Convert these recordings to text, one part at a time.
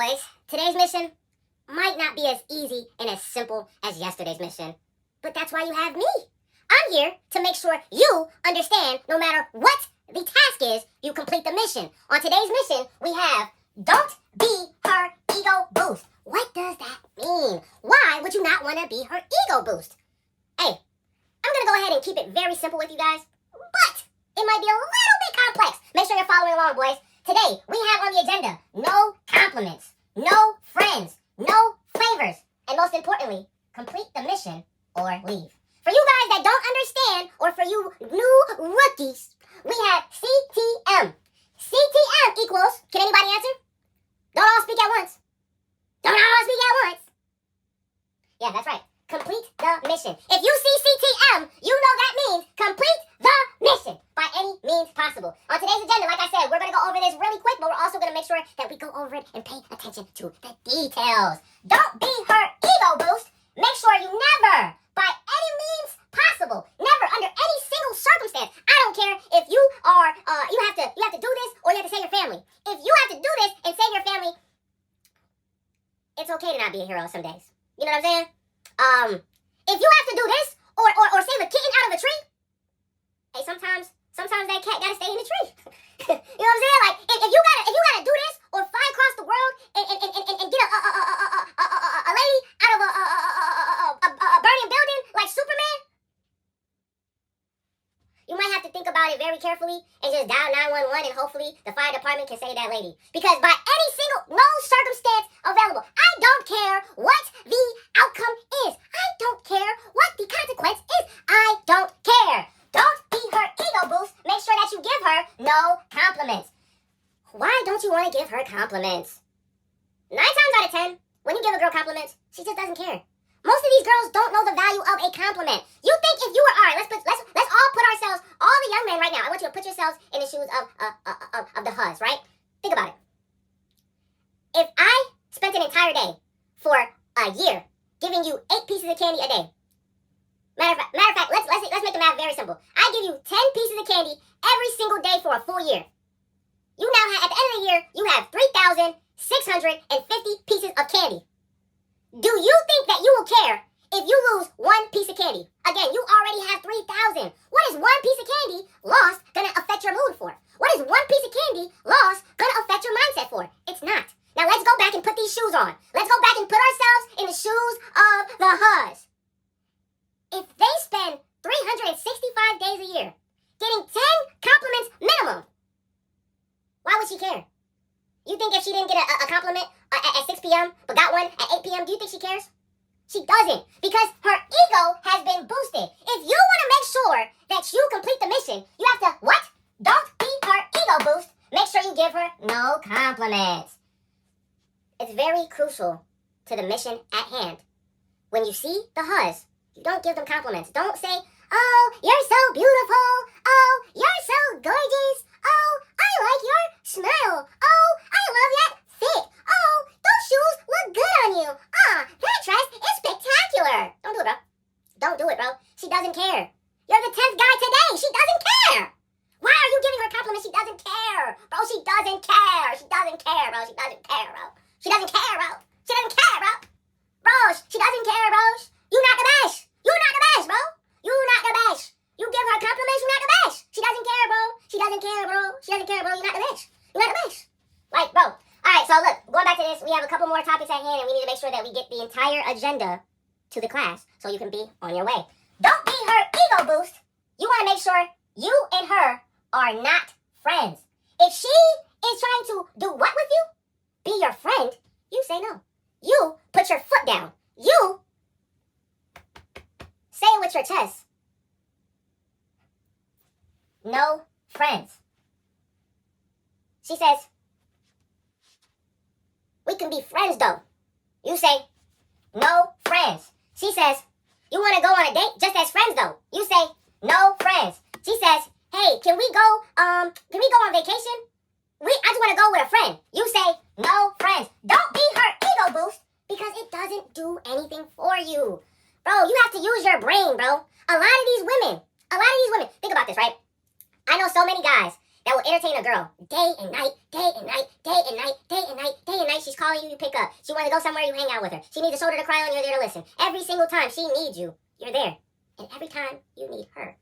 boys. Today's mission might not be as easy and as simple as yesterday's mission, but that's why you have me. I'm here to make sure you understand no matter what the task is, you complete the mission. On today's mission, we have don't be her ego boost. What does that mean? Why would you not want to be her ego boost? Hey, I'm going to go ahead and keep it very simple with you guys, but it might be a little bit complex. Make sure you're following along, boys. Today, we have on the agenda, no compliments, no friends, no favors, and most importantly, complete the mission or leave. For you guys that don't understand, or for you new rookies, we have CTM. CTM equals, can anybody answer? Don't all speak at once. Don't all speak at once. Yeah, that's right. Complete the mission. If you see CTM, you know that means complete the mission by any means possible. On today's agenda, like I said, we're going to go over this really quick, but we're also going to make sure that we go over it and pay attention to the details. Don't be her ego boost. Make sure you never, by any means possible, never under any single circumstance. I don't care if you are, you have to do this or you have to save your family. If you have to do this and save your family, it's okay to not be a hero some days. You know what I'm saying? If you have to do this or save a kitten out of a tree, hey, sometimes that cat gotta stay in the tree. You know what I'm saying? Like if you gotta do this or fly across the world and get a lady out of a burning building like Superman, you might have to think about it very carefully and just dial 911 and hopefully the fire department can save that lady. Because by any single, no circumstance available, I don't care what the outcome is. I don't care what the consequence is. I don't care. Don't be her ego boost. Make sure that you give her no compliments. Why don't you want to give her compliments? 9 times out of 10, when you give a girl compliments, she just doesn't care. Most of these girls don't know the value of a compliment. You think if you were, all right, let's all put ourselves, all the young men right now, I want you to put yourselves in the shoes of the huz, right? Think about it. If I spent an entire day for a year giving you 8 pieces of candy a day, matter of fact, let's make the math very simple. I give you 10 pieces of candy every single day for a full year. You now have, at the end of the year, you have 3,650 pieces of candy. Do you think that you will care if you lose 1 piece of candy? Again, you already have 3,000. What is 1 piece of candy lost going to affect your mood for? What is 1 piece of candy lost going to affect your mindset for? It's not. Now let's go back and put these shoes on. Let's go back and put ourselves in the shoes of the huz. If they spend 365 days a year getting 10 compliments minimum, why would she care? You think if she didn't get a compliment at 6 p.m. but got one at 8 p.m., do you think she cares? She doesn't, because her ego has been boosted. If you want to make sure that you complete the mission, you have to, what? Don't be her ego boost. Make sure you give her no compliments. It's very crucial to the mission at hand. When you see the huz, you don't give them compliments. Don't say, oh, you're so beautiful. Oh, you're so gorgeous. Oh, I like your smile. Oh, I love that fit. Oh, those shoes look good on you. Ah, that dress is spectacular. Don't do it, bro. Don't do it, bro. She doesn't care. You're the 10th guy today. She doesn't care. Why are you giving her compliments? She doesn't care. Bro, she doesn't care. She doesn't care, bro. She doesn't care, bro. She doesn't care, bro. She doesn't care, bro. Bro, she doesn't care, bro. You not the best. You not the best, bro. You not the best. You give her compliments, you not the best. She doesn't care, bro. She doesn't care, bro. She doesn't care, bro. You not the best. You not the best. Like, bro. Alright, so look, going back to this, we have a couple more topics at hand, and we need to make sure that we get the entire agenda to the class so you can be on your way. Don't be her ego boost. You want to make sure you and her are not friends. If she is trying to do what with you? Be your friend, you say no. You put your foot down. You say it with your chest. No friends. She says, we can be friends though. You say, no friends. She says, you want to go on a date just as friends though. You say, no friends. She says, hey, can we go on vacation? I just want to go with a friend. You say, no friends. Don't be her ego boost because it doesn't do anything for you. Bro, you have to use your brain, bro. A lot of these women, think about this, right? I know so many guys that will entertain a girl day and night, day and night, day and night, day and night, day and night. She's calling you, you pick up. She wants to go somewhere, you hang out with her. She needs a shoulder to cry on, you're there to listen. Every single time she needs you, you're there. And every time you need her,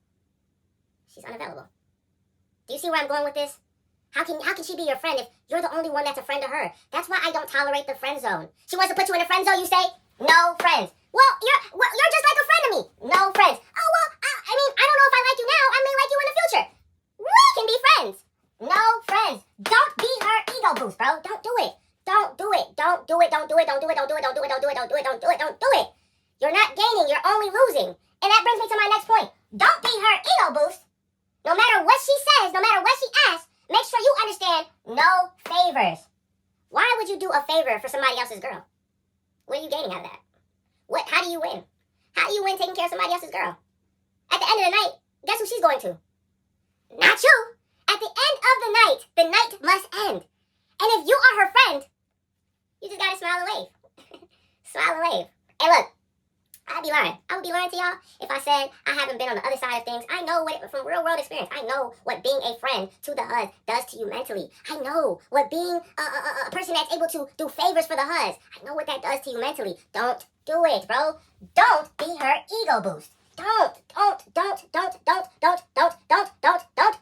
she's unavailable. Do you see where I'm going with this? How can she be your friend if you're the only one that's a friend to her? That's why I don't tolerate the friend zone. She wants to put you in a friend zone, you say, no friends. Well, you're just like a friend to me. No friends. Oh, well, I mean, I don't know if I like you now. I may like you in the future. We can be friends. No friends. Don't be her ego boost, bro. Don't do it. Don't do it. Don't do it. Don't do it. Don't do it. Don't do it. Don't do it. Don't do it. Don't do it. Don't do it. Don't do it. You're not gaining. You're only losing. And that brings me to my next point. Don't be her ego boost. No matter what she says, no matter what she asks, make sure you understand no favors. Why would you do a favor for somebody else's girl? What are you gaining out of that? How do you win? How do you win taking care of somebody else's girl? At the end of the night, guess who she's going to? Not you. At the end of the night must end. And if you are her friend, you just gotta smile and wave. Smile and wave. And look, I'd be lying. I would be lying to y'all if I said I haven't been on the other side of things. I know from real world experience. I know what being a friend to the HUD does to you mentally. I know what being a person that's able to do favors for the HUDs. I know what that does to you mentally. Don't do it, bro. Don't be her ego boost. Don't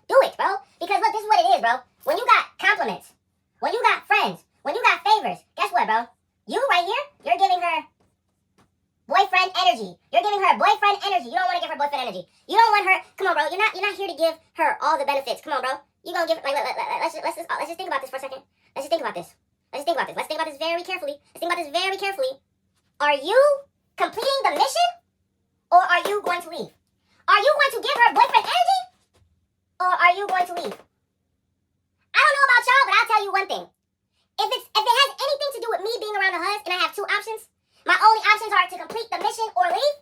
do it, bro. Because look, this is what it is, bro. When you got compliments, when you got friends, when you got favors, guess what, bro? You right here, you're giving her boyfriend energy. You're giving her boyfriend energy. You don't want to give her boyfriend energy. You don't want her. Come on, bro. You're not here to give her all the benefits. Come on, bro. You gonna give let's just think about this for a second. Let's just think about this. Let's think about this very carefully. Are you completing the mission, or are you going to leave? Are you going to give her boyfriend energy, or are you going to leave? I don't know about y'all, but I'll tell you one thing. If it has anything to do with me being around the HUDs and I have two options, my only options are to complete the mission or leave,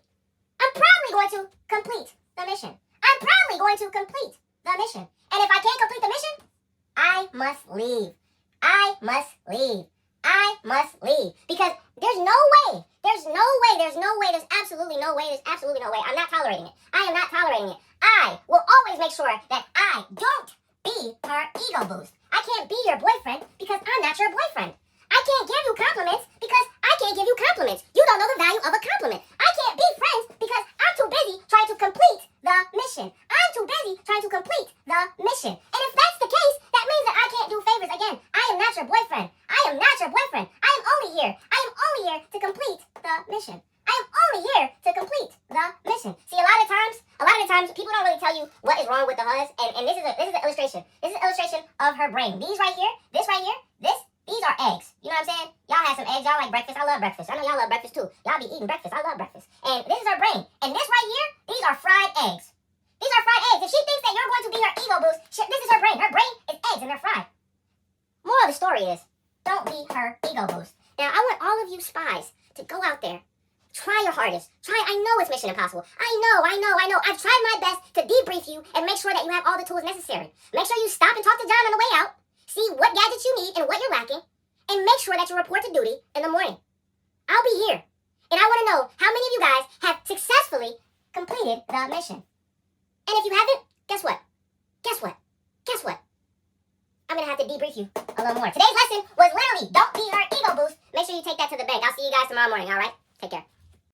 I'm probably going to complete the mission. I'm probably going to complete the mission. And if I can't complete the mission, I must leave. I must leave. I must leave. Because there's no way. There's absolutely no way. I'm not tolerating it. I am not tolerating it. I will always make sure that I don't be her ego boost. I can't be your boyfriend because I'm not your boyfriend. I can't give you compliments because I can't give you compliments. You don't know the value of a compliment. I can't be friends because I'm too busy trying to complete the mission. I'm too busy trying to complete the mission. And if that's the case, that means that I can't do favors. Again, I am not your boyfriend. I am only here to complete the mission. I am only here to complete the mission. See, a lot of the times, people don't really tell you what is wrong with the HUDs. And this is an illustration. This is an illustration of her brain. These right here, these are eggs. You know what I'm saying? Y'all have some eggs. Y'all like breakfast. I love breakfast. I know y'all love breakfast too. Y'all be eating breakfast. I love breakfast. And this is her brain. And this right here, these are fried eggs. These are fried eggs. If she thinks that you're going to be her ego boost, this is her brain. Her brain is eggs and they're fried. Moral of the story is, don't be her ego boost. Now, I want all of you spies to go out there. Try your hardest. I know it's mission impossible. I know. I've tried my best to debrief you and make sure that you have all the tools necessary. Make sure you stop and talk to John on the way out. See what gadgets you need and what you're lacking. And make sure that you report to duty in the morning. I'll be here. And I want to know how many of you guys have successfully completed the mission. And if you haven't, guess what? I'm going to have to debrief you a little more. Today's lesson was literally, don't be her ego boost. Make sure you take that to the bank. I'll see you guys tomorrow morning, all right? Take care.